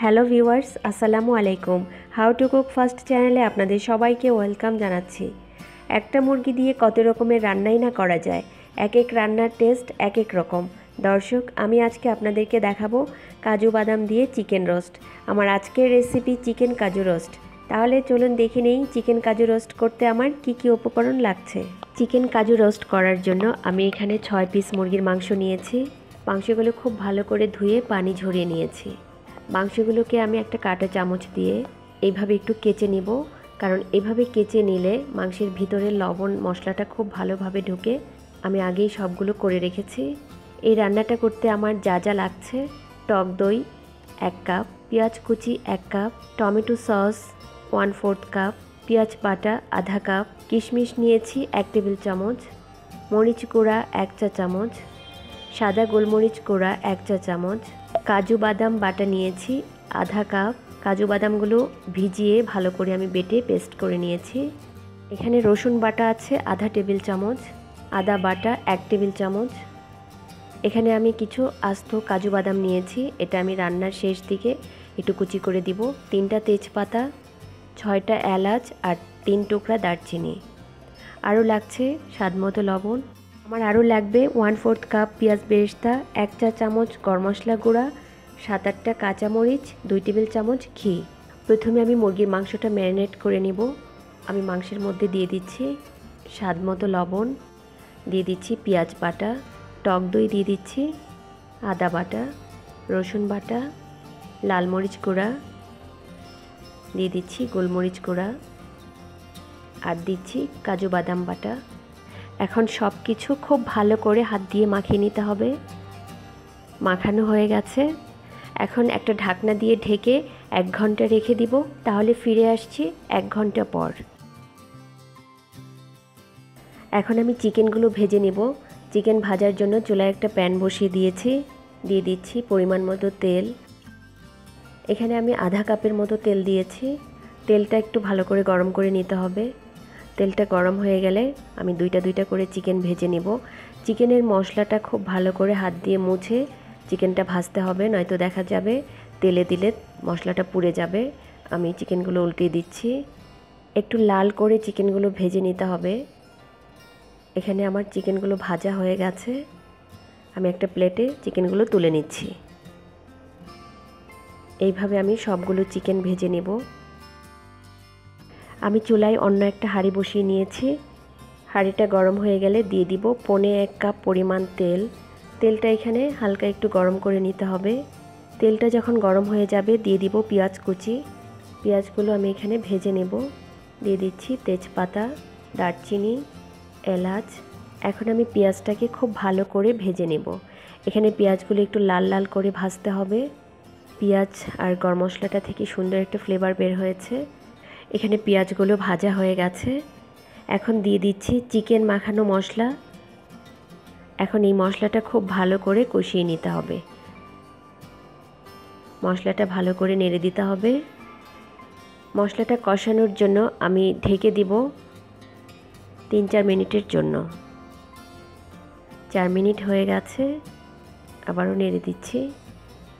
Hello viewers, আসসালামু আলাইকুম। How to cook first চ্যানেলে আপনাদের সবাইকে ওয়েলকাম জানাচ্ছি। একটা মুরগি দিয়ে কত রকমের রান্নাই না করা যায়, এক এক রান্নার টেস্ট এক এক রকম। দর্শক, আমি আজকে আপনাদেরকে দেখাবো কাজু বাদাম দিয়ে চিকেন রোস্ট। আমার আজকের রেসিপি চিকেন কাজু রোস্ট। তাহলে চলুন দেখে নেই চিকেন কাজু রোস্ট করতে আমার কি কি উপকরণ লাগছে। চিকেন কাজু রোস্ট করার জন্য আমি এখানে 6 পিস মুরগির মাংস নিয়েছি। মাংসগুলো খুব ভালো করে ধুয়ে পানি ঝরিয়ে নিয়েছি। মাংসগুলোকে আমি একটা কাঁটা চামচ দিয়ে এইভাবে একটু কেচে নিব, কারণ এইভাবে কেচে নিলে মাংসের ভিতরে লবণ মশলাটা খুব ভালোভাবে ঢুকে। আমি আগেই সবগুলো করে রেখেছি। এই রান্নাটা করতে আমার যা যা লাগছে: টক দই 1 কাপ, পেঁয়াজ কুচি 1 কাপ, টমেটো সস 1/4 কাপ, পেঁয়াজ বাটা আধা কাপ, কিশমিশ নিয়েছি 1 টেবিল চামচ, মরিচ গুঁড়া 1 চা চামচ, সাদা গোলমরিচ গুঁড়া 1 চা চামচ, কাজু বাদাম বাটা নিয়েছি আধা কাপ। কাজু বাদামগুলো ভিজিয়ে ভালো করে আমি বেটে পেস্ট করে নিয়েছি। এখানে রসুন বাটা আছে আধা টেবিল চামচ, আদা বাটা 1 টেবিল চামচ। এখানে আমি কিছু আস্ত কাজু বাদাম নিয়েছি, এটা আমি রান্নার শেষ দিকে একটু কুচি করে দিব। 3টা তেজপাতা, 6টা এলাচ আর 3 টুকরা দারচিনি। আরও লাগছে স্বাদমতো লবণ। আমার আরও লাগবে 1/4 কাপ পেঁয়াজ বেরেস্তা, 1 চা চামচ গরম মশলা গুঁড়া, 7-8টা কাঁচামরিচ, 2 টেবিল চামচ ঘি। প্রথমে আমি মুরগির মাংসটা ম্যারিনেট করে নিব। আমি মাংসের মধ্যে দিয়ে দিচ্ছি স্বাদমতো লবণ, দিয়ে দিচ্ছি পেঁয়াজ বাটা, টক দই দিয়ে দিচ্ছি, আদা বাটা, রসুন বাটা, লাল মরিচ গুঁড়া, দিয়ে দিচ্ছি গোলমরিচ গুঁড়া আর দিচ্ছি কাজু বাদাম বাটা। এখন সব কিছু খুব ভালো করে হাত দিয়ে মাখিয়ে নিতে হবে। মাখানো হয়ে গেছে। এখন একটা ঢাকনা দিয়ে ঢেকে 1 ঘন্টা রেখে দিব, তাহলে ফিরে আসছি 1 ঘন্টা পর। এখন আমি চিকেনগুলো ভেজে নেব। চিকেন ভাজার জন্য চুলায় একটা প্যান বসিয়ে দিয়েছি। দিয়ে দিচ্ছি পরিমাণ মতো তেল। এখানে আমি আধা কাপের মতো তেল দিয়েছি। তেলটা একটু ভালো করে গরম করে নিতে হবে। তেলটা গরম হয়ে গেলে আমি দুইটা করে চিকেন ভেজে নেব। চিকেনের মশলাটা খুব ভালো করে হাত দিয়ে মুছে চিকেনটা ভাজতে হবে, নয়তো দেখা যাবে তেলে দিলে মশলাটা পুড়ে যাবে। আমি চিকেনগুলো উল্টিয়ে দিচ্ছি। একটু লাল করে চিকেনগুলো ভেজে নিতে হবে। এখানে আমার চিকেনগুলো ভাজা হয়ে গেছে। আমি একটা প্লেটে চিকেনগুলো তুলে নিচ্ছি। এইভাবে আমি সবগুলো চিকেন ভেজে নেব। আমি চুলায় অন্য একটা হাঁড়ি বসিয়ে নিয়েছি। হাঁড়িটা গরম হয়ে গেলে দিয়ে দিব 1.25 কাপ পরিমাণ তেল। তেলটা এখানে হালকা একটু গরম করে নিতে হবে। তেলটা যখন গরম হয়ে যাবে দিয়ে দিব পেঁয়াজ কুচি। পেঁয়াজগুলো আমি এখানে ভেজে নেব। দিয়ে দিচ্ছি তেজপাতা, দারচিনি, এলাচ। এখন আমি পেঁয়াজটাকে খুব ভালো করে ভেজে নেব। এখানে পেঁয়াজগুলো একটু লাল লাল করে ভাজতে হবে। পেঁয়াজ আর গরম মশলাটা থেকে সুন্দর একটা ফ্লেভার বের হয়েছে। এখানে পেঁয়াজগুলো ভাজা হয়ে গেছে। এখন দিয়ে দিচ্ছি চিকেন মাখানো মশলা। এখন এই মশলাটা খুব ভালো করে কষিয়ে নিতে হবে। মশলাটা ভালো করে নেড়ে দিতে হবে। মশলাটা কষানোর জন্য আমি ঢেকে দিব 3-4 মিনিটের জন্য। 4 মিনিট হয়ে গেছে, আবারও নেড়ে দিচ্ছি।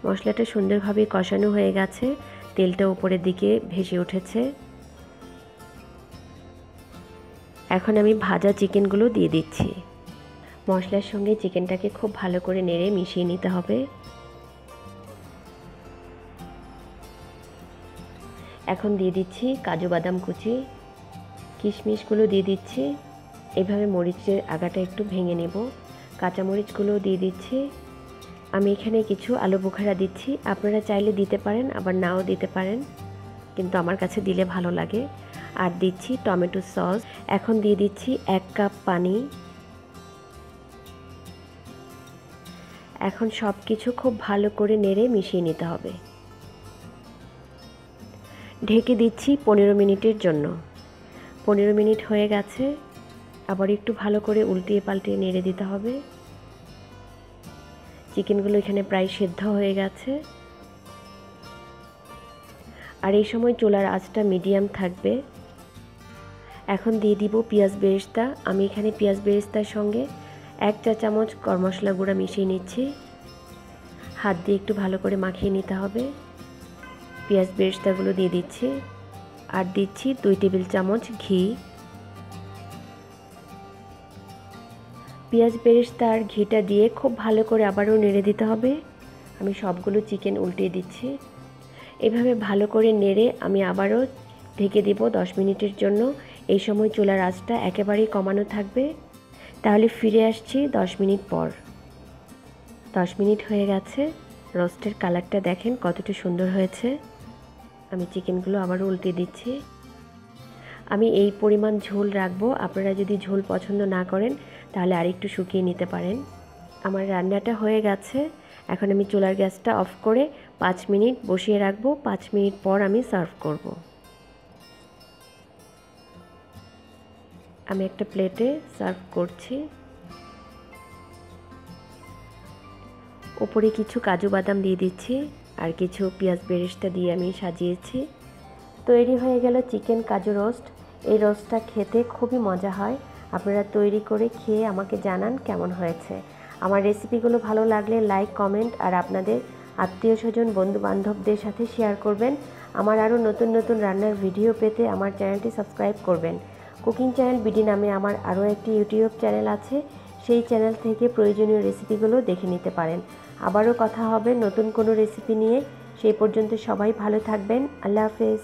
মশলাটা সুন্দরভাবে কষানো হয়ে গেছে, তেলটা উপরের দিকে ভেসে উঠেছে। এখন আমি ভাজা চিকেনগুলো দিয়ে দিচ্ছি। মশলার সঙ্গে চিকেনটাকে খুব ভালো করে নেড়ে মিশিয়ে নিতে হবে। এখন দিয়ে দিচ্ছি কাজু বাদাম কুচি, কিশমিশগুলো দিয়ে দিচ্ছি। এভাবে মরিচের আগাটা একটু ভেঙে নেব। কাঁচামরিচগুলো দিয়ে দিচ্ছি। আমি এখানে কিছু আলু বোখারা দিচ্ছি। আপনারা চাইলে দিতে পারেন, আবার নাও দিতে পারেন, কিন্তু আমার কাছে দিলে ভালো লাগে। আর দিচ্ছি টমেটো সস। এখন দিয়ে দিচ্ছি 1 কাপ পানি। এখন সব কিছু খুব ভালো করে নেড়ে মিশিয়ে নিতে হবে। ঢেকে দিচ্ছি 15 মিনিটের জন্য। 15 মিনিট হয়ে গেছে, আবার একটু ভালো করে উল্টিয়ে পাল্টিয়ে নেড়ে দিতে হবে। চিকেনগুলো এখানে প্রায় সেদ্ধ হয়ে গেছে। আর এই সময় চুলার আঁচটা মিডিয়াম থাকবে। এখন দিয়ে দিব পেঁয়াজ বেরেস্তা। আমি এখানে পেঁয়াজ বেরেস্তার সঙ্গে 1 চা চামচ গরম মশলা গুঁড়া মিশিয়ে নিচ্ছি। হাত দিয়ে একটু ভালো করে মাখিয়ে নিতে হবে। পেঁয়াজ বেরেস্তাগুলো দিয়ে দিচ্ছি আর দিচ্ছি 2 টেবিল চামচ ঘি। পেঁয়াজ বেরেস্তা আর ঘিটা দিয়ে খুব ভালো করে আবারও নেড়ে দিতে হবে। আমি সবগুলো চিকেন উল্টিয়ে দিচ্ছি। এভাবে ভালো করে নেড়ে আমি আবারও ঢেকে দিব 10 মিনিটের জন্য। এই সময় চুলার আঁচটা একেবারেই কমানো থাকবে। তাহলে ফিরে আসছি 10 মিনিট পর। 10 মিনিট হয়ে গেছে। রোস্টের কালারটা দেখেন কতটা সুন্দর হয়েছে। আমি চিকেনগুলো আবার উল্টে দিচ্ছি। আমি এই পরিমাণ ঝোল রাখবো। আপনারা যদি ঝোল পছন্দ না করেন তাহলে আরেকটু শুকিয়ে নিতে পারেন। আমার রান্নাটা হয়ে গেছে। এখন আমি চুলার গ্যাসটা অফ করে 5 মিনিট বসিয়ে রাখবো। 5 মিনিট পর আমি সার্ভ করব। আমি একটা প্লেটে সার্ভ করছি। উপরে কিছু কাজু বাদাম দিয়ে দিচ্ছি আর কিছু পেঁয়াজ বেরেস্তা দিয়ে আমি সাজিয়েছি। তৈরি হয়ে গেল চিকেন কাজু রোস্ট। এই রোস্টটা খেতে খুবই মজা হয়। আপনারা তৈরি করে খেয়ে আমাকে জানান কেমন হয়েছে। আমার রেসিপিগুলো ভালো লাগলে লাইক, কমেন্ট আর আপনাদের আত্মীয়-স্বজন, বন্ধু-বান্ধবদের সাথে শেয়ার করবেন। আমার আরও নতুন নতুন রান্নার ভিডিও পেতে আমার চ্যানেলটি সাবস্ক্রাইব করবেন। কুকিং চ্যানেল বিডি নামে আমার আরও একটি ইউটিউব চ্যানেল আছে। সেই চ্যানেল থেকে প্রয়োজনীয় রেসিপিগুলো দেখে নিতে পারেন। আবারও কথা হবে নতুন কোনো রেসিপি নিয়ে। সেই পর্যন্ত সবাই ভালো থাকবেন। আল্লাহ হাফেজ।